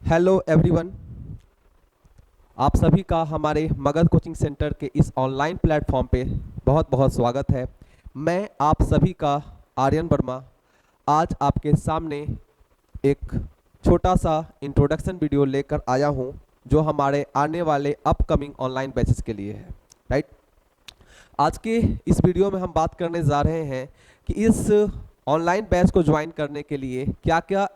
Hello everyone, आप सभी का हमारे मगध कोचिंग सेंटर के इस ऑनलाइन प्लेटफॉर्म पे बहुत बहुत स्वागत है। मैं आप सभी का आर्यन वर्मा आज आपके सामने एक छोटा सा इंट्रोडक्शन वीडियो लेकर आया हूं जो हमारे आने वाले अपकमिंग ऑनलाइन बैचेस के लिए है। राइट, आज के इस वीडियो में हम बात करने जा रहे हैं कि इस ऑनलाइन बैच को ज्वाइन करने के लिए क्या क्या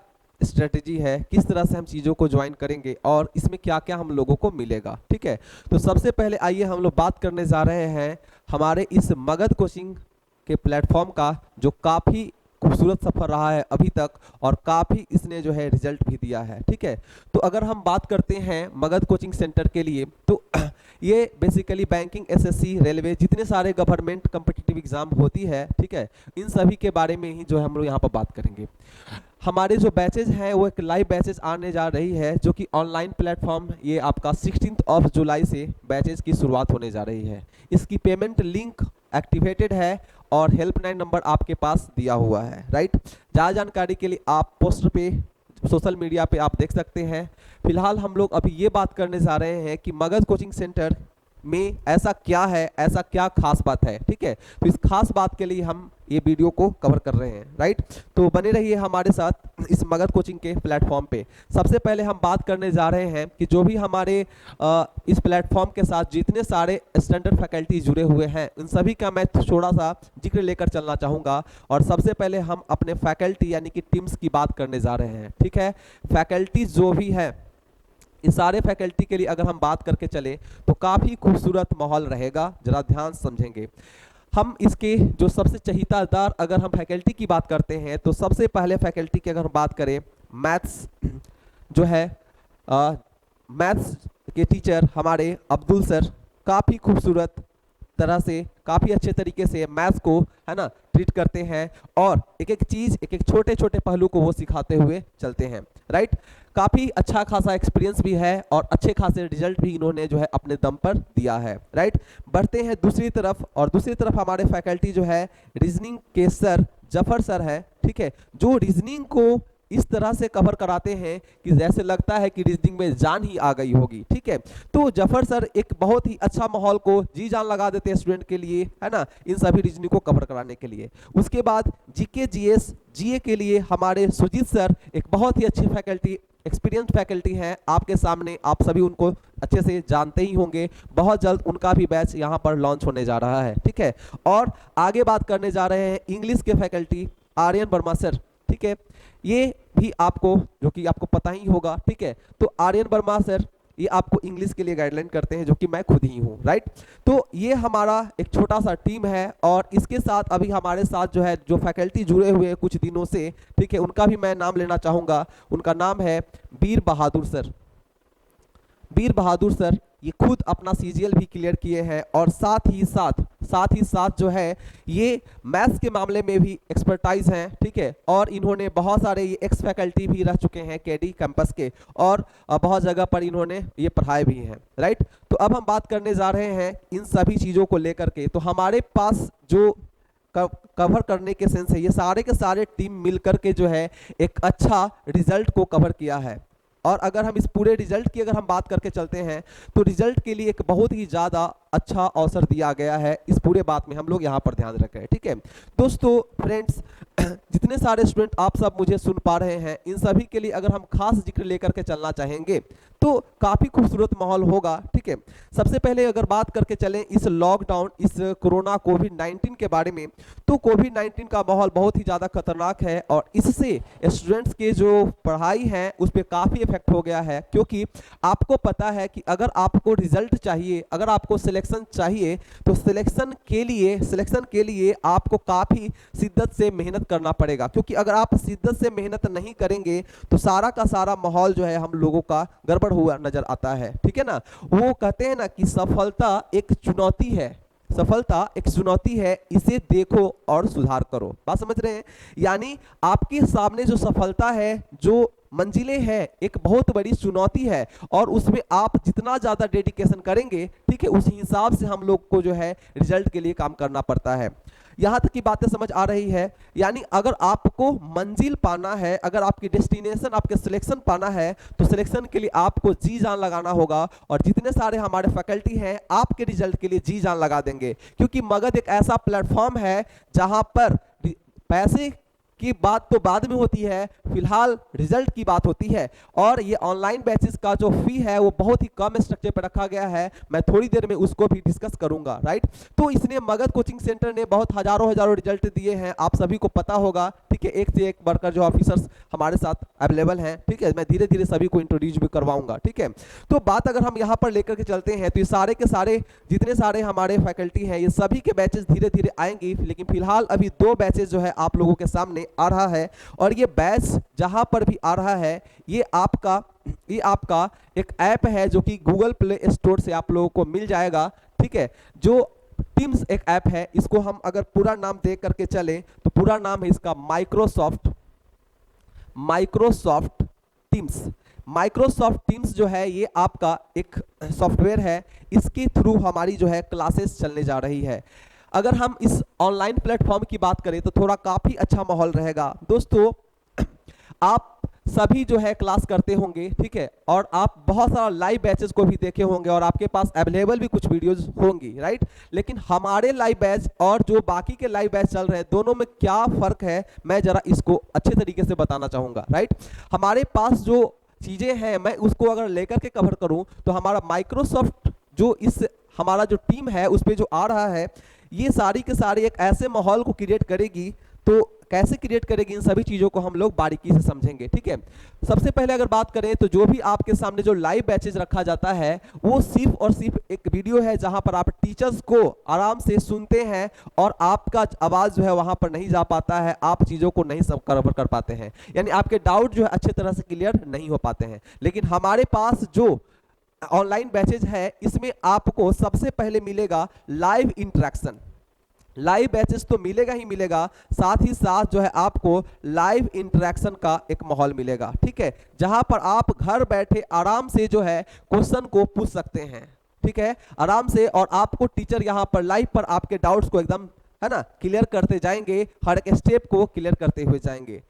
स्ट्रेटेजी है, किस तरह से हम चीज़ों को ज्वाइन करेंगे और इसमें क्या क्या हम लोगों को मिलेगा। ठीक है, तो सबसे पहले आइए हम लोग बात करने जा रहे हैं हमारे इस मगध कोचिंग के प्लेटफॉर्म का, जो काफ़ी खूबसूरत सफ़र रहा है अभी तक और काफ़ी इसने जो है रिजल्ट भी दिया है। ठीक है, तो अगर हम बात करते हैं मगध कोचिंग सेंटर के लिए, तो ये बेसिकली बैंकिंग, एसएससी, रेलवे, जितने सारे गवर्नमेंट कम्पिटिटिव एग्जाम होती है, ठीक है, इन सभी के बारे में ही जो है हम लोग यहाँ पर बात करेंगे। हमारे जो बैचेज हैं वो एक लाइव बैचेज आने जा रही है, जो कि ऑनलाइन प्लेटफॉर्म, ये आपका 16 जुलाई से बैचेज की शुरुआत होने जा रही है। इसकी पेमेंट लिंक एक्टिवेटेड है और हेल्पलाइन नंबर आपके पास दिया हुआ है। राइट, ज़्यादा जानकारी के लिए आप पोस्टर पे, सोशल मीडिया पे आप देख सकते हैं। फिलहाल हम लोग अभी ये बात करने जा रहे हैं कि मगध कोचिंग सेंटर में ऐसा क्या है, ऐसा क्या खास बात है। ठीक है, तो इस खास बात के लिए हम ये वीडियो को कवर कर रहे हैं। राइट, तो बने रहिए हमारे साथ इस मगध कोचिंग के प्लेटफॉर्म पे। सबसे पहले हम बात करने जा रहे हैं कि जो भी हमारे इस प्लेटफॉर्म के साथ जितने सारे स्टैंडर्ड फैकल्टी जुड़े हुए हैं, उन सभी का मैं थोड़ा सा जिक्र लेकर चलना चाहूँगा। और सबसे पहले हम अपने फैकल्टी यानी कि टीम्स की बात करने जा रहे हैं। ठीक है, फैकल्टी जो भी है, इस सारे फैकल्टी के लिए अगर हम बात करके चले तो काफ़ी खूबसूरत माहौल रहेगा। जरा ध्यान समझेंगे हम इसके जो सबसे चहीतादार, अगर हम फैकल्टी की बात करते हैं तो सबसे पहले फैकल्टी की अगर हम बात करें, मैथ्स जो है, मैथ्स के टीचर हमारे अब्दुल सर काफ़ी खूबसूरत तरह से, काफ़ी अच्छे तरीके से मैथ्स को, है ना, ट्रीट करते हैं और एक एक चीज़, एक एक छोटे छोटे पहलू को वो सिखाते हुए चलते हैं। राइट, काफ़ी अच्छा खासा एक्सपीरियंस भी है और अच्छे खासे रिजल्ट भी इन्होंने जो है अपने दम पर दिया है। राइट, बढ़ते हैं दूसरी तरफ, और दूसरी तरफ हमारे फैकल्टी जो है रीजनिंग के सर जफर सर है। ठीक है, जो रीजनिंग को इस तरह से कवर कराते हैं कि जैसे लगता है कि रीजनिंग में जान ही आ गई होगी। ठीक है, तो जफर सर एक बहुत ही अच्छा माहौल को जी जान लगा देते हैं स्टूडेंट के लिए, है ना, इन सभी रीजनिंग को कवर कराने के लिए। उसके बाद जीके, जीएस, जीए के लिए हमारे सुजीत सर एक बहुत ही अच्छी फैकल्टी, एक्सपीरियंस फैकल्टी हैं आपके सामने, आप सभी उनको अच्छे से जानते ही होंगे। बहुत जल्द उनका भी बैच यहाँ पर लॉन्च होने जा रहा है। ठीक है, और आगे बात करने जा रहे हैं इंग्लिश के फैकल्टी आर्यन वर्मा सर। ठीक है, ये भी आपको, जो कि आपको पता ही होगा। ठीक है, तो आर्यन वर्मा सर ये आपको इंग्लिश के लिए गाइडलाइन करते हैं, जो कि मैं खुद ही हूँ। राइट, तो ये हमारा एक छोटा सा टीम है और इसके साथ अभी हमारे साथ जो है, जो फैकल्टी जुड़े हुए हैं कुछ दिनों से, ठीक है, उनका भी मैं नाम लेना चाहूँगा। उनका नाम है वीर बहादुर सर। वीर बहादुर सर ये खुद अपना सीजीएल भी क्लियर किए हैं और साथ ही साथ जो है ये मैथ्स के मामले में भी एक्सपर्टाइज हैं। ठीक है, और इन्होंने बहुत सारे ये एक्स फैकल्टी भी रह चुके हैं केडी कैंपस के, और बहुत जगह पर इन्होंने ये पढ़ाए भी हैं। राइट, तो अब हम बात करने जा रहे हैं इन सभी चीज़ों को लेकर के। तो हमारे पास जो कवर करने के सेंस है, ये सारे के सारे टीम मिलकर के जो है एक अच्छा रिजल्ट को कवर किया है। और अगर हम इस पूरे रिजल्ट की अगर हम बात करके चलते हैं तो रिजल्ट के लिए एक बहुत ही ज़्यादा अच्छा अवसर दिया गया है। इस पूरे बात में हम लोग यहाँ पर ध्यान रखें। ठीक है दोस्तों, फ्रेंड्स, जितने सारे स्टूडेंट आप सब मुझे सुन पा रहे हैं, इन सभी के लिए अगर हम खास जिक्र लेकर के चलना चाहेंगे तो काफ़ी खूबसूरत माहौल होगा। ठीक है, सबसे पहले अगर बात करके चलें इस लॉकडाउन, इस कोरोना कोविड-19 के बारे में, तो कोविड-19 का माहौल बहुत ही ज़्यादा खतरनाक है और इससे स्टूडेंट्स के जो पढ़ाई है उस पर काफ़ी इफेक्ट हो गया है। क्योंकि आपको पता है कि अगर आपको रिजल्ट चाहिए, अगर आपको सिलेक्शन चाहिए, तो सिलेक्शन के लिए आपको काफ़ी शिद्दत से मेहनत करना पड़ेगा। क्योंकि अगर आप शिद्दत से मेहनत नहीं करेंगे तो सारा का सारा माहौल जो है हम लोगों का गड़बड़ हुआ नजर आता है। ठीक है ना, वो कहते हैं ना कि सफलता एक चुनौती है, सफलता एक चुनौती है, इसे देखो और सुधार करो। बात समझ रहे हैं? यानी आपके सामने जो सफलता है, जो मंजिलें हैं, एक बहुत बड़ी चुनौती है और उसमें आप जितना ज़्यादा डेडिकेशन करेंगे, ठीक है, उस हिसाब से हम लोग को जो है रिजल्ट के लिए काम करना पड़ता है। यहाँ तक की बातें समझ आ रही है? यानी अगर आपको मंजिल पाना है, अगर आपकी डेस्टिनेशन, आपके सिलेक्शन पाना है, तो सिलेक्शन के लिए आपको जी जान लगाना होगा। और जितने सारे हमारे फैकल्टी हैं आपके रिजल्ट के लिए जी जान लगा देंगे, क्योंकि मगध एक ऐसा प्लेटफॉर्म है जहां पर पैसे की बात तो बाद में होती है, फिलहाल रिजल्ट की बात होती है। और ये ऑनलाइन बैचेस का जो फी है वो बहुत ही कम स्ट्रक्चर पर रखा गया है, मैं थोड़ी देर में उसको भी डिस्कस करूंगा, राइट। तो इसने मगध कोचिंग सेंटर ने बहुत हजारों हजारों रिजल्ट दिए हैं, आप सभी को पता होगा, ठीक है। एक से एक बढ़कर जो ऑफिसर्स हमारे साथ अवेलेबल हैं, ठीक है। मैं धीरे धीरे सभी को इंट्रोड्यूस भी करवाऊंगा, ठीक है। तो बात अगर हम यहाँ पर लेकर के चलते हैं तो ये सारे के सारे जितने सारे हमारे फैकल्टी हैं, ये सभी के बैचेस धीरे धीरे आएंगे, लेकिन फिलहाल अभी 2 बैचेस जो है आप लोगों के सामने आ रहा है। और ये बैच जहां पर भी आ रहा है, ये आपका एक ऐप है जो कि गूगल प्ले स्टोर से आप लोगों को मिल जाएगा, ठीक है। जो टीम्स एक ऐप है, इसको हम अगर पूरा नाम दे करके चले तो पूरा नाम है इसका माइक्रोसॉफ्ट टीम्स। माइक्रोसॉफ्ट टीम्स जो है ये आपका एक सॉफ्टवेयर है, इसके थ्रू हमारी जो है क्लासेस चलने जा रही है। अगर हम इस ऑनलाइन प्लेटफॉर्म की बात करें तो थोड़ा काफ़ी अच्छा माहौल रहेगा। दोस्तों, आप सभी जो है क्लास करते होंगे, ठीक है, और आप बहुत सारा लाइव बैचेस को भी देखे होंगे और आपके पास अवेलेबल भी कुछ वीडियोस होंगी, राइट। लेकिन हमारे लाइव बैच और जो बाकी के लाइव बैच चल रहे हैं, दोनों में क्या फ़र्क है, मैं ज़रा इसको अच्छे तरीके से बताना चाहूँगा, राइट। हमारे पास जो चीज़ें हैं, मैं उसको अगर लेकर के कवर करूँ तो हमारा माइक्रोसॉफ्ट जो इस हमारा जो टीम है उस पर जो आ रहा है, ये सारी के सारी एक ऐसे माहौल को क्रिएट करेगी। तो कैसे क्रिएट करेगी, इन सभी चीज़ों को हम लोग बारीकी से समझेंगे, ठीक है। सबसे पहले अगर बात करें तो जो भी आपके सामने जो लाइव बैचेज रखा जाता है वो सिर्फ और सिर्फ एक वीडियो है जहां पर आप टीचर्स को आराम से सुनते हैं और आपका आवाज़ जो है वहां पर नहीं जा पाता है, आप चीज़ों को नहीं सब कवर कर पाते हैं, यानी आपके डाउट जो है अच्छे तरह से क्लियर नहीं हो पाते हैं। लेकिन हमारे पास जो ऑनलाइन बैचेज है, इसमें आपको सबसे पहले मिलेगा लाइव इंटरेक्शन। लाइव बैचेस तो मिलेगा ही मिलेगा, साथ ही साथ जो है आपको लाइव इंटरेक्शन का एक माहौल मिलेगा, ठीक है, जहां पर आप घर बैठे आराम से जो है क्वेश्चन को पूछ सकते हैं, ठीक है, आराम से। और आपको टीचर यहां पर लाइव पर आपके डाउट्स को एकदम, है ना, क्लियर करते जाएंगे, हर एक स्टेप को क्लियर करते हुए जाएंगे।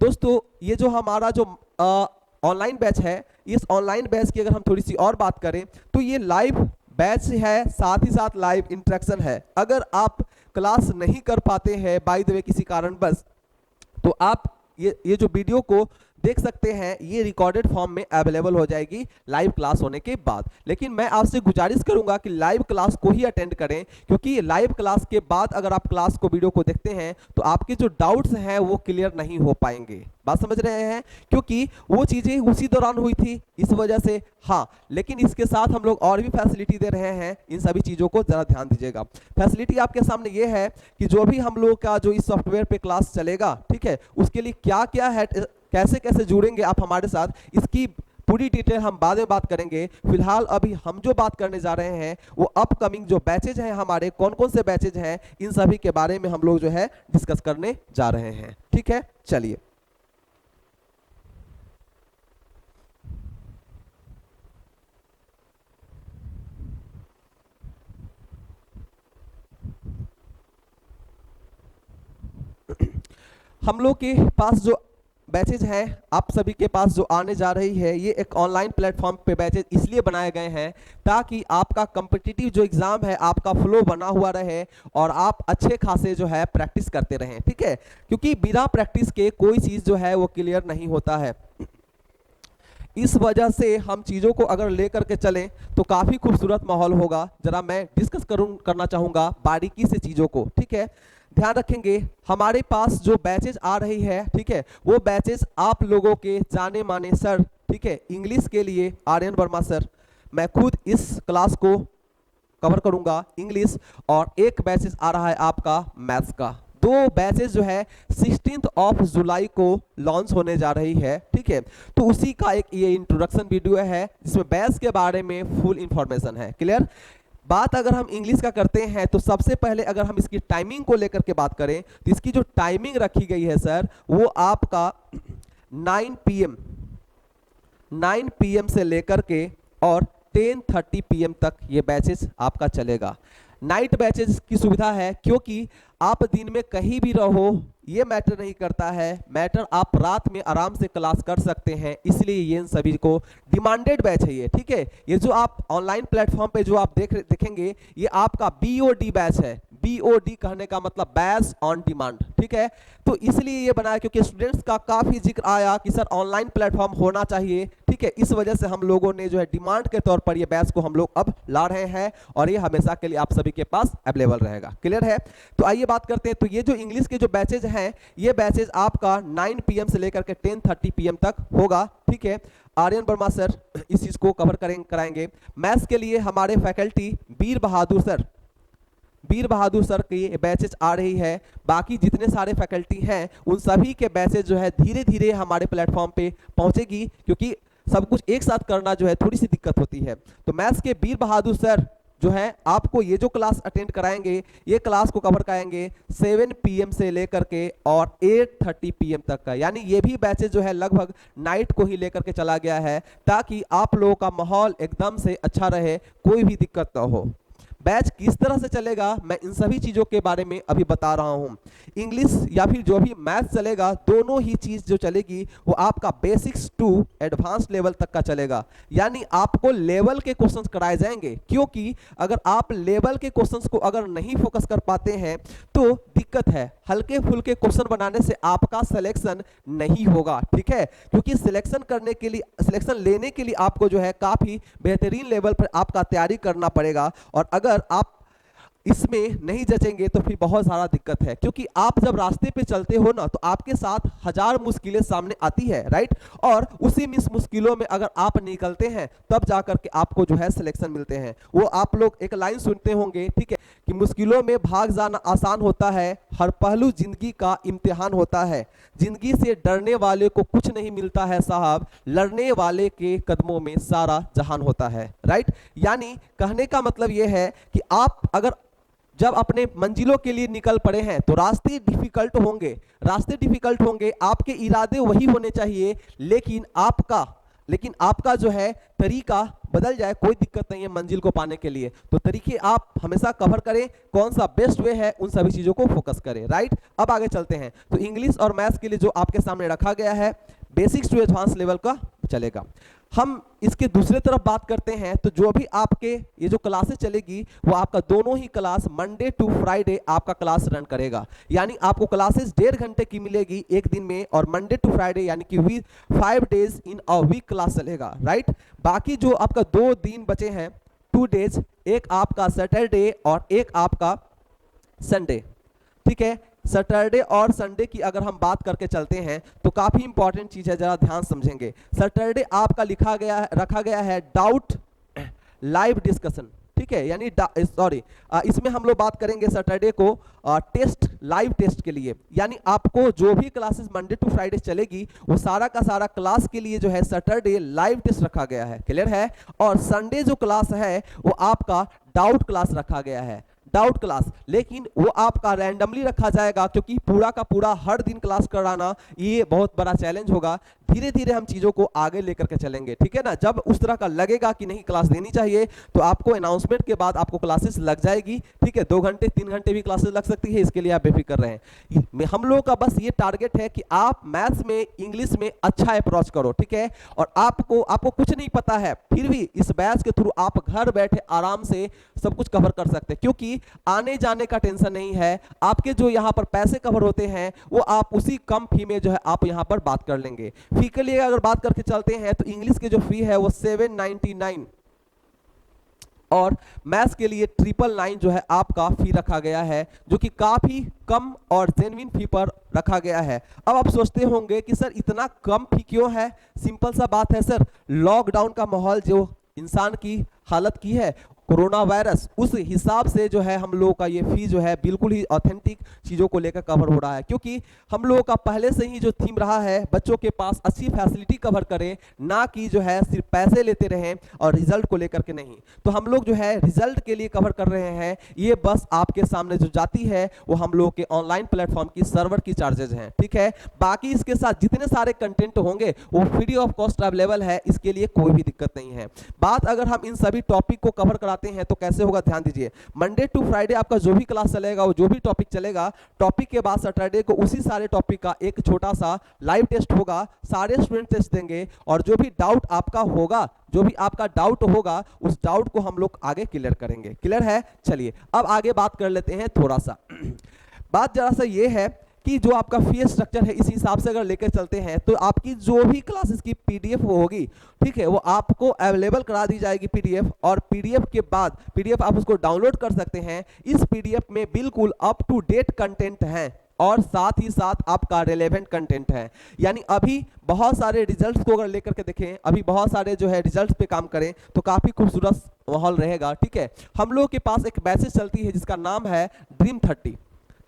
दोस्तों, ये जो हमारा जो ऑनलाइन बैच है, इस ऑनलाइन बैच की अगर हम थोड़ी सी और बात करें तो ये लाइव बैच है, साथ ही साथ लाइव इंटरेक्शन है। अगर आप क्लास नहीं कर पाते हैं बाय द वे किसी कारणवश, तो आप ये जो वीडियो को देख सकते हैं, ये रिकॉर्डेड फॉर्म में अवेलेबल हो जाएगी लाइव क्लास होने के बाद। लेकिन मैं आपसे गुजारिश करूंगा कि लाइव क्लास को ही अटेंड करें, क्योंकि लाइव क्लास के बाद अगर आप क्लास को वीडियो को देखते हैं तो आपके जो डाउट्स हैं वो क्लियर नहीं हो पाएंगे। बात समझ रहे हैं, क्योंकि वो चीज़ें उसी दौरान हुई थी, इस वजह से। हाँ, लेकिन इसके साथ हम लोग और भी फैसिलिटी दे रहे हैं, इन सभी चीज़ों को ज़रा ध्यान दीजिएगा। फैसिलिटी आपके सामने ये है कि जो भी हम लोग का जो इस सॉफ्टवेयर पे क्लास चलेगा, ठीक है, उसके लिए क्या क्या है, कैसे कैसे जुड़ेंगे आप हमारे साथ, इसकी पूरी डिटेल हम बाद में बात करेंगे। फिलहाल अभी हम जो बात करने जा रहे हैं वो अपकमिंग जो बैचेज हैं हमारे, कौन कौन से बैचेज हैं, इन सभी के बारे में हम लोग जो है डिस्कस करने जा रहे हैं, ठीक है। चलिए, हम लोग के पास जो बैचेज हैं, आप सभी के पास जो आने जा रही है, ये एक ऑनलाइन प्लेटफॉर्म पे बैचेज इसलिए बनाए गए हैं ताकि आपका कम्पिटिटिव जो एग्ज़ाम है आपका फ्लो बना हुआ रहे और आप अच्छे खासे जो है प्रैक्टिस करते रहें, ठीक है, क्योंकि बिना प्रैक्टिस के कोई चीज़ जो है वो क्लियर नहीं होता है। इस वजह से हम चीज़ों को अगर ले करके चलें तो काफ़ी खूबसूरत माहौल होगा। ज़रा मैं डिस्कस करना चाहूँगा बारीकी से चीज़ों को, ठीक है। ध्यान रखेंगे, हमारे पास जो बैचेज आ रही है, ठीक है, वो बैचेज आप लोगों के जाने माने सर, ठीक है, इंग्लिश के लिए आर्यन वर्मा सर, मैं खुद इस क्लास को कवर करूँगा इंग्लिश, और एक बैचेज आ रहा है आपका मैथ्स का। 2 बैचेज जो है 16 जुलाई को लॉन्च होने जा रही है, ठीक है। तो उसी का एक ये इंट्रोडक्शन वीडियो है जिसमें बैच के बारे में फुल इंफॉर्मेशन है, क्लियर। बात अगर हम इंग्लिश का करते हैं तो सबसे पहले अगर हम इसकी टाइमिंग को लेकर के बात करें तो इसकी जो टाइमिंग रखी गई है सर, वो आपका 9 PM से लेकर के और 10:30 PM तक ये बैचेस आपका चलेगा। नाइट बैचेस की सुविधा है क्योंकि आप दिन में कहीं भी रहो ये मैटर नहीं करता है, मैटर आप रात में आराम से क्लास कर सकते हैं, इसलिए ये इन सभी को डिमांडेड बैच है ये, ठीक है। ये जो आप ऑनलाइन प्लेटफॉर्म पे जो आप देखेंगे ये आपका BOD बैच है। BOD कहने का मतलब बैच ऑन डिमांड, ठीक है। तो इसलिए ये बनाया क्योंकि स्टूडेंट्स का काफी जिक्र आया कि सर ऑनलाइन प्लेटफॉर्म होना चाहिए, ठीक है। इस वजह से हम लोगों ने जो है डिमांड के तौर पर ये बैच को हम लोग अब ला रहे हैं और ये हमेशा के लिए आप सभी के पास अवेलेबल रहेगा। क्लियर है? तो आइए बात करते हैं। तो ये जो इंग्लिश के जो बैचेज हैं ये बैचेज आपका 9 PM से लेकर के 10:30 PM तक होगा, ठीक है। आर्यन वर्मा सर इस चीज को कवर कराएंगे। मैथ्स के लिए हमारे फैकल्टी वीर बहादुर सर की बैचेज आ रही है। बाकी जितने सारे फैकल्टी हैं उन सभी के बैचेज जो है धीरे धीरे हमारे प्लेटफॉर्म पे पहुंचेगी, क्योंकि सब कुछ एक साथ करना जो है थोड़ी सी दिक्कत होती है। तो मैथ्स के वीर बहादुर सर जो है आपको ये जो क्लास अटेंड कराएंगे ये क्लास को कवर कराएंगे 7 PM से लेकर के और 8:30 PM तक का, यानी ये भी बैचेज जो है लगभग नाइट को ही लेकर के चला गया है ताकि आप लोगों का माहौल एकदम से अच्छा रहे, कोई भी दिक्कत ना हो। बैच किस तरह से चलेगा मैं इन सभी चीज़ों के बारे में अभी बता रहा हूँ। इंग्लिश या फिर जो भी मैथ चलेगा दोनों ही चीज़ जो चलेगी वो आपका बेसिक्स टू एडवांस लेवल तक का चलेगा, यानी आपको लेवल के क्वेश्चंस कराए जाएंगे। क्योंकि अगर आप लेवल के क्वेश्चंस को अगर नहीं फोकस कर पाते हैं तो दिक्कत है, हल्के फुल्के क्वेश्चन बनाने से आपका सिलेक्शन नहीं होगा, ठीक है। क्योंकि सिलेक्शन लेने के लिए आपको जो है काफ़ी बेहतरीन लेवल पर आपका तैयारी करना पड़ेगा, और अगर आप इसमें नहीं जचेंगे तो फिर बहुत सारा दिक्कत है। क्योंकि आप जब रास्ते पे चलते हो ना तो आपके साथ हजार मुश्किलें सामने आती है, राइट। और उसी मुश्किलों में अगर आप निकलते हैं तब जाकर के आपको जो है सिलेक्शन मिलते हैं। वो आप लोग एक लाइन सुनते होंगे, ठीक है, कि मुश्किलों में भाग जाना आसान होता है, हर पहलू जिंदगी का इम्तिहान होता है, जिंदगी से डरने वाले को कुछ नहीं मिलता है साहब, लड़ने वाले के कदमों में सारा जहान होता है, राइट। यानी कहने का मतलब यह है कि आप अगर जब अपने मंजिलों के लिए निकल पड़े हैं तो रास्ते डिफिकल्ट होंगे, आपके इरादे वही होने चाहिए, लेकिन आपका जो है तरीका बदल जाए, कोई दिक्कत नहीं है मंजिल को पाने के लिए। तो तरीके आप हमेशा कवर करें, कौन सा बेस्ट वे है उन सभी चीजों को फोकस करें, राइट। अब आगे चलते हैं। तो इंग्लिश और मैथ्स के लिए जो आपके सामने रखा गया है बेसिक्स टू एडवांस लेवल का चलेगा। हम इसके दूसरे तरफ बात करते हैं तो जो भी आपके ये जो क्लासेस चलेगी वो आपका दोनों ही क्लास मंडे टू फ्राइडे आपका क्लास रन करेगा, यानी आपको क्लासेस 1.5 घंटे की मिलेगी एक दिन में, और मंडे टू फ्राइडे यानी कि 5 days in a week class चलेगा, राइट। बाकी जो आपका 2 दिन बचे हैं 2 days, एक आपका सैटरडे और एक आपका संडे, ठीक है। सैटरडे और संडे की अगर हम बात करके चलते हैं तो काफी इंपॉर्टेंट चीज है, जरा ध्यान समझेंगे। सैटरडे आपका रखा गया है डाउट लाइव डिस्कशन, ठीक है, यानी इसमें हम लोग बात करेंगे सैटरडे को लाइव टेस्ट के लिए, यानी आपको जो भी क्लासेस मंडे टू फ्राइडे चलेगी वो सारा का सारा क्लास के लिए जो है सैटरडे लाइव टेस्ट रखा गया है, क्लियर है। और संडे जो क्लास है वो आपका डाउट क्लास रखा गया है, डाउट क्लास, लेकिन वो आपका रैंडमली रखा जाएगा क्योंकि पूरा का पूरा हर दिन क्लास कराना ये बहुत बड़ा चैलेंज होगा। धीरे धीरे हम चीज़ों को आगे लेकर के चलेंगे, ठीक है ना। जब उस तरह का लगेगा कि नहीं क्लास देनी चाहिए तो आपको अनाउंसमेंट के बाद आपको क्लासेस लग जाएगी, ठीक है। 2 घंटे 3 घंटे भी क्लासेस लग सकती है, इसके लिए आप बेफिक्र रहें। हम लोगों का बस ये टारगेट है कि आप मैथ्स में इंग्लिश में अच्छा अप्रोच करो, ठीक है। और आपको कुछ नहीं पता है फिर भी इस बैच के थ्रू आप घर बैठे आराम से सब कुछ कवर कर सकते हैं, क्योंकि आने जाने का टेंशन नहीं है। आपके जो यहाँ पर पैसे कवर होते हैं वो आप उसी कम फी में जो है आप यहाँ पर बात कर लेंगे। फी के लिए अगर बात करके चलते हैं तो इंग्लिश की जो फी है वो 799 और मैथ्स के लिए 999 जो है आपका फी रखा गया है, जो कि काफी कम और जेन्युइन फी पर रखा गया है। अब आप सोचते होंगे कि सर इतना कम फी क्यों है? सिंपल सा बात है सर, लॉकडाउन का माहौल जो इंसान की हालत की है, कोरोना वायरस, उस हिसाब से जो है हम लोगों का ये फी जो है बिल्कुल ही ऑथेंटिक चीज़ों को लेकर कवर हो रहा है। क्योंकि हम लोगों का पहले से ही जो थीम रहा है बच्चों के पास अच्छी फैसिलिटी कवर करें, ना कि जो है सिर्फ पैसे लेते रहें और रिजल्ट को लेकर के नहीं। तो हम लोग जो है रिजल्ट के लिए कवर कर रहे हैं। ये बस आपके सामने जो जाती है वो हम लोग के ऑनलाइन प्लेटफॉर्म की सर्वर की चार्जेज हैं, ठीक है। बाकी इसके साथ जितने सारे कंटेंट होंगे वो फ्री ऑफ कॉस्ट अवेलेबल है, इसके लिए कोई भी दिक्कत नहीं है। बात अगर हम इन सभी टॉपिक को कवर करा कराते हैं तो कैसे होगा ध्यान दीजिए। मंडे टू फ्राइडे आपका जो भी क्लास चलेगा, वो जो भी टॉपिक चलेगा, टॉपिक के बाद सैटरडे को उसी सारे टॉपिक का एक छोटा सा लाइव टेस्ट होगा, सारे स्टूडेंट टेस्ट देंगे और जो भी डाउट आपका होगा, जो भी आपका डाउट होगा उस डाउट को हम लोग आगे क्लियर करेंगे। क्लियर है? चलिए अब आगे बात कर लेते हैं थोड़ा सा। बात जरा सा ये है कि जो आपका फी स्ट्रक्चर है इस हिसाब से अगर लेकर चलते हैं तो आपकी जो भी क्लासेस की पीडीएफ होगी, ठीक है, वो आपको अवेलेबल करा दी जाएगी पीडीएफ, और पीडीएफ के बाद पीडीएफ आप उसको डाउनलोड कर सकते हैं। इस पीडीएफ में बिल्कुल अप टू डेट कंटेंट है और साथ ही साथ आपका रेलेवेंट कंटेंट है। यानी अभी बहुत सारे रिजल्ट्स को अगर लेकर के देखें, अभी बहुत सारे जो है रिजल्ट्स पे काम करें तो काफ़ी खूबसूरत माहौल रहेगा। ठीक है, हम लोगों के पास एक बैचेस चलती है जिसका नाम है ड्रीम 30।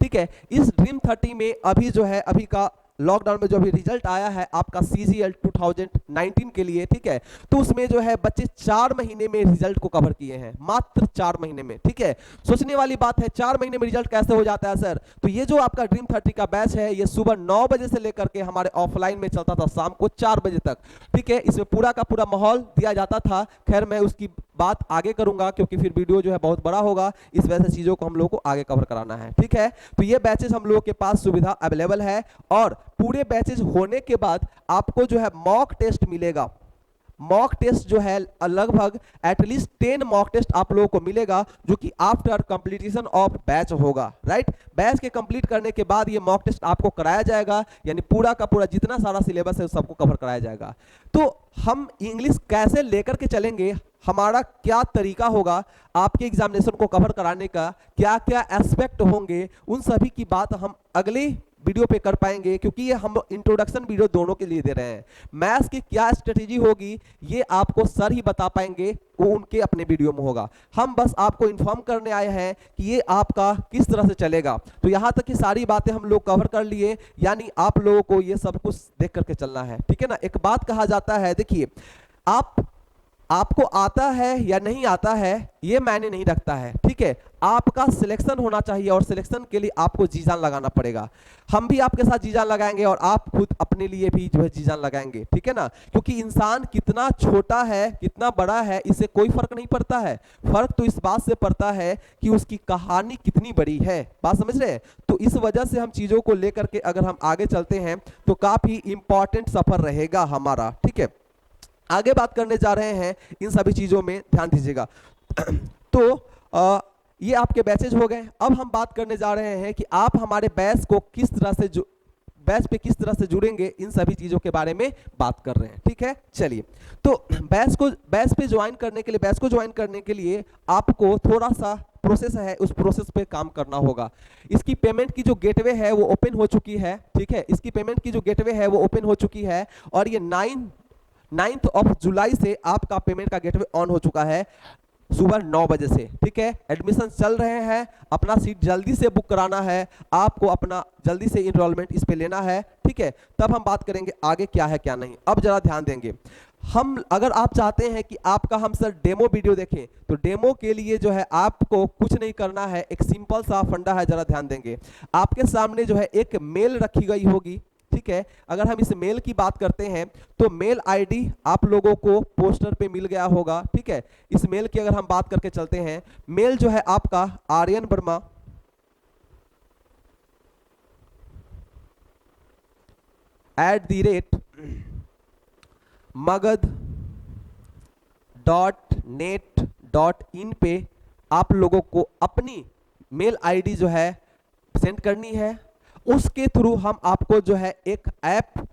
ठीक है, इस ड्रीम 30 में अभी जो है, अभी का लॉकडाउन में जो अभी रिजल्ट आया है आपका CGL 2019 के लिए, ठीक है, तो उसमें जो है बच्चे 4 महीने में रिजल्ट को कवर किए हैं, मात्र 4 महीने में। ठीक है, सोचने वाली बात है 4 महीने में रिजल्ट कैसे हो जाता है सर? तो ये जो आपका ड्रीम 30 का बैच है ये सुबह 9 बजे से लेकर के हमारे ऑफलाइन में चलता था शाम को 4 बजे तक। ठीक है, इसमें पूरा का पूरा माहौल दिया जाता था। खैर मैं उसकी बात आगे करूंगा क्योंकि फिर वीडियो जो है बहुत बड़ा होगा, इस वजह से चीजों को हम लोग को आगे कवर कराना है। ठीक है, तो ये बैचेस हम लोगों के पास सुविधा अवेलेबल है और पूरे बैचेस होने के बाद आपको जो है मॉक टेस्ट मिलेगा। मॉक टेस्ट जो है लगभग एटलीस्ट 10 मॉक टेस्ट आप लोगों को मिलेगा जो कि आफ्टर कंप्लीटेशन ऑफ बैच होगा। राइट, बैच के कंप्लीट करने के बाद ये मॉक टेस्ट आपको कराया जाएगा, यानी पूरा का पूरा जितना सारा सिलेबस है सबको कवर कराया जाएगा। तो हम इंग्लिश कैसे लेकर के चलेंगे, हमारा क्या तरीका होगा आपके एग्जामिनेशन को कवर कराने का, क्या क्या एस्पेक्ट होंगे, उन सभी की बात हम अगले वीडियो पे कर पाएंगे क्योंकि ये हम इंट्रोडक्शन वीडियो दोनों के लिए दे रहे हैं। मैथ्स की क्या स्ट्रेटेजी होगी ये आपको सर ही बता पाएंगे, वो उनके अपने वीडियो में होगा। हम बस आपको इन्फॉर्म करने आए हैं कि ये आपका किस तरह से चलेगा। तो यहाँ तक की सारी बातें हम लोग कवर कर लिए, यानी आप लोगों को ये सब कुछ देख करके चलना है। ठीक है ना, एक बात कहा जाता है, देखिए आपको आता है या नहीं आता है ये मायने नहीं रखता है। ठीक है, आपका सिलेक्शन होना चाहिए और सिलेक्शन के लिए आपको जी जान लगाना पड़ेगा। हम भी आपके साथ जी जान लगाएंगे और आप खुद अपने लिए भी जो है जी जान लगाएंगे। ठीक है ना, क्योंकि इंसान कितना छोटा है कितना बड़ा है इससे कोई फर्क नहीं पड़ता है, फर्क तो इस बात से पड़ता है कि उसकी कहानी कितनी बड़ी है। बात समझ रहे हैं? तो इस वजह से हम चीजों को लेकर के अगर हम आगे चलते हैं तो काफी इंपॉर्टेंट सफर रहेगा हमारा। ठीक है, आगे बात करने जा रहे हैं, इन सभी चीजों में ध्यान दीजिएगा। तो ये आपके बैचेज हो गए। अब हम बात करने जा रहे हैं कि आप हमारे बैच को किस तरह से बैच पे किस तरह से जुड़ेंगे, इन सभी चीजों के बारे में बात कर रहे हैं। ठीक है, चलिए, तो बैच पे ज्वाइन करने के लिए, बैच को ज्वाइन करने के लिए आपको थोड़ा सा प्रोसेस है, उस प्रोसेस पे काम करना होगा। इसकी पेमेंट की जो गेटवे है वो ओपन हो चुकी है। ठीक है, इसकी पेमेंट की जो गेटवे है वो ओपन हो चुकी है और ये 9 जुलाई से आपका पेमेंट का गेटवे ऑन हो चुका है सुबह 9 बजे से। ठीक है, एडमिशन चल रहे हैं, अपना सीट जल्दी से बुक कराना है, आपको अपना जल्दी से इनरोलमेंट इस पे लेना है। ठीक है, तब हम बात करेंगे आगे क्या है क्या नहीं। अब जरा ध्यान देंगे, हम अगर आप चाहते हैं कि आपका हम सर डेमो वीडियो देखें तो डेमो के लिए जो है आपको कुछ नहीं करना है, एक सिंपल सा फंडा है, जरा ध्यान देंगे। आपके सामने जो है एक मेल रखी गई होगी। ठीक है, अगर हम इस मेल की बात करते हैं तो मेल आईडी आप लोगों को पोस्टर पे मिल गया होगा। ठीक है, इस मेल की अगर हम बात करके चलते हैं, मेल जो है आपका आर्यन वर्मा @magad.net.in पे आप लोगों को अपनी मेल आईडी जो है सेंड करनी है। उसके थ्रू हम आपको जो है एक ऐप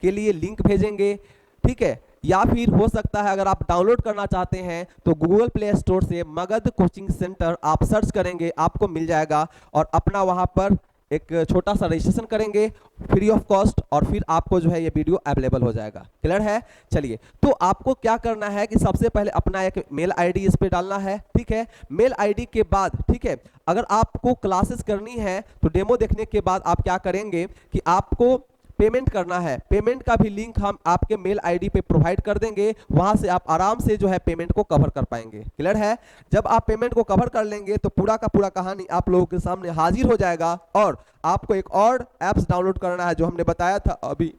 के लिए लिंक भेजेंगे। ठीक है, या फिर हो सकता है अगर आप डाउनलोड करना चाहते हैं तो गूगल प्ले स्टोर से मगध कोचिंग सेंटर आप सर्च करेंगे, आपको मिल जाएगा और अपना वहां पर एक छोटा सा रजिस्ट्रेशन करेंगे फ्री ऑफ कॉस्ट और फिर आपको जो है ये वीडियो अवेलेबल हो जाएगा। क्लियर है? चलिए, तो आपको क्या करना है कि सबसे पहले अपना एक मेल आईडी इस पे डालना है। ठीक है, मेल आईडी के बाद, ठीक है, अगर आपको क्लासेस करनी है तो डेमो देखने के बाद आप क्या करेंगे कि आपको पेमेंट करना है। पेमेंट का भी लिंक हम आपके मेल आईडी पे प्रोवाइड कर देंगे, वहां से आप आराम से जो है पेमेंट को कवर कर पाएंगे। क्लियर है? जब आप पेमेंट को कवर कर लेंगे तो पूरा का पूरा कहानी आप लोगों के सामने हाजिर हो जाएगा और आपको एक और एप्स डाउनलोड करना है जो हमने बताया था अभी,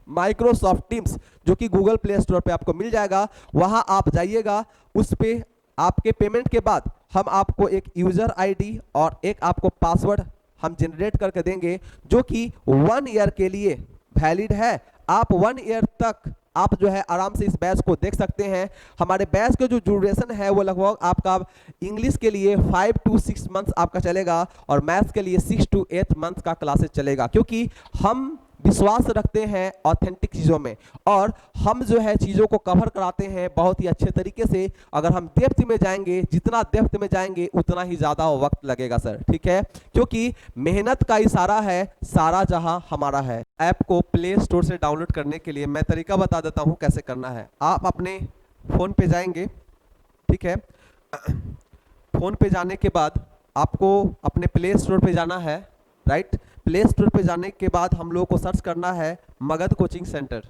माइक्रोसॉफ्ट टीम्स, जो कि गूगल प्ले स्टोर पे आपको मिल जाएगा। वहां आप जाइएगा, उस पे आपके पेमेंट के बाद हम आपको एक यूजर आईडी और एक आपको पासवर्ड हम जनरेट करके देंगे, जो कि 1 ईयर के लिए वैलिड है। आप 1 ईयर तक आप जो है आराम से इस बैच को देख सकते हैं। हमारे बैच का जो ड्यूरेशन है वो लगभग आपका इंग्लिश के लिए 5 to 6 मंथ्स आपका चलेगा और मैथ्स के लिए 6 to 8 मंथ्स का क्लासेस चलेगा, क्योंकि हम विश्वास रखते हैं ऑथेंटिक चीज़ों में और हम जो है चीज़ों को कवर कराते हैं बहुत ही अच्छे तरीके से। अगर हम डेप्थ में जाएंगे, जितना डेप्थ में जाएंगे उतना ही ज़्यादा वक्त लगेगा सर, ठीक है, क्योंकि मेहनत का इशारा है, सारा जहां हमारा है। ऐप को प्ले स्टोर से डाउनलोड करने के लिए मैं तरीका बता देता हूं कैसे करना है। आप अपने फ़ोन पे जाएंगे, ठीक है, फ़ोन पे जाने के बाद आपको अपने प्ले स्टोर पे जाना है, राइट। प्ले स्टोर पे जाने के बाद हम लोगों को सर्च करना है मगध कोचिंग सेंटर,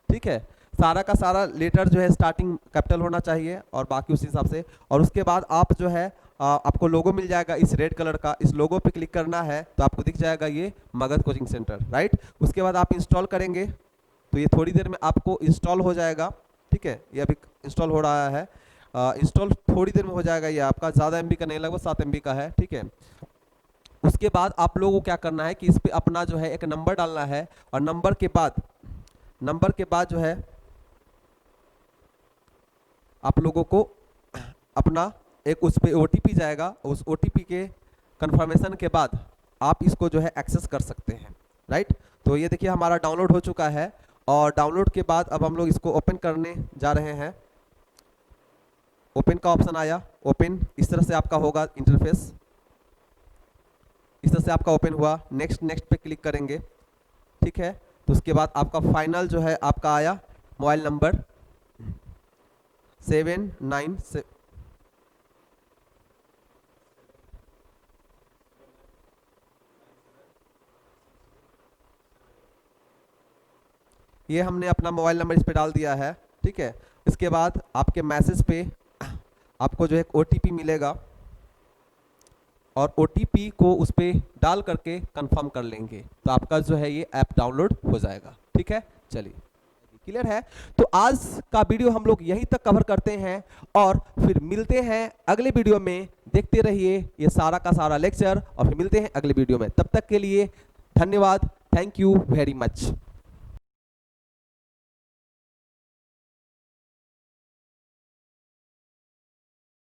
ठीक है। सारा का सारा लेटर जो है स्टार्टिंग कैपिटल होना चाहिए और बाकी उसी हिसाब से। और उसके बाद आप जो है आपको लोगो मिल जाएगा इस रेड कलर का, इस लोगो पे क्लिक करना है तो आपको दिख जाएगा ये मगध कोचिंग सेंटर, राइट। उसके बाद आप इंस्टॉल करेंगे तो ये थोड़ी देर में आपको इंस्टॉल हो जाएगा, ठीक है। ये अभी इंस्टॉल हो रहा है, इंस्टॉल थोड़ी देर में हो जाएगा। ये आपका ज़्यादा MB का नहीं, लगभग 7 MB का है, ठीक है। उसके बाद आप लोगों को क्या करना है कि इस पे अपना जो है एक नंबर डालना है और नंबर के बाद जो है आप लोगों को अपना एक उस पे OTP जाएगा। उस OTP के कंफर्मेशन के बाद आप इसको जो है एक्सेस कर सकते हैं, राइट। तो ये देखिए हमारा डाउनलोड हो चुका है और डाउनलोड के बाद अब हम लोग इसको ओपन करने जा रहे हैं। ओपन का ऑप्शन आया, ओपन इस तरह से आपका होगा इंटरफेस, इस तरह से आपका ओपन हुआ। नेक्स्ट पे क्लिक करेंगे, ठीक है। तो उसके बाद आपका फाइनल जो है आपका आया मोबाइल नंबर 797, ये हमने अपना मोबाइल नंबर इस पे डाल दिया है, ठीक है। इसके बाद आपके मैसेज पे आपको जो है एक OTP मिलेगा और OTP को उस पर डाल करके कंफर्म कर लेंगे तो आपका जो है ये ऐप डाउनलोड हो जाएगा, ठीक है। चलिए क्लियर है। तो आज का वीडियो हम लोग यहीं तक कवर करते हैं और फिर मिलते हैं अगले वीडियो में। देखते रहिए ये सारा का सारा लेक्चर और फिर मिलते हैं अगले वीडियो में। तब तक के लिए धन्यवाद, थैंक यू वेरी मच।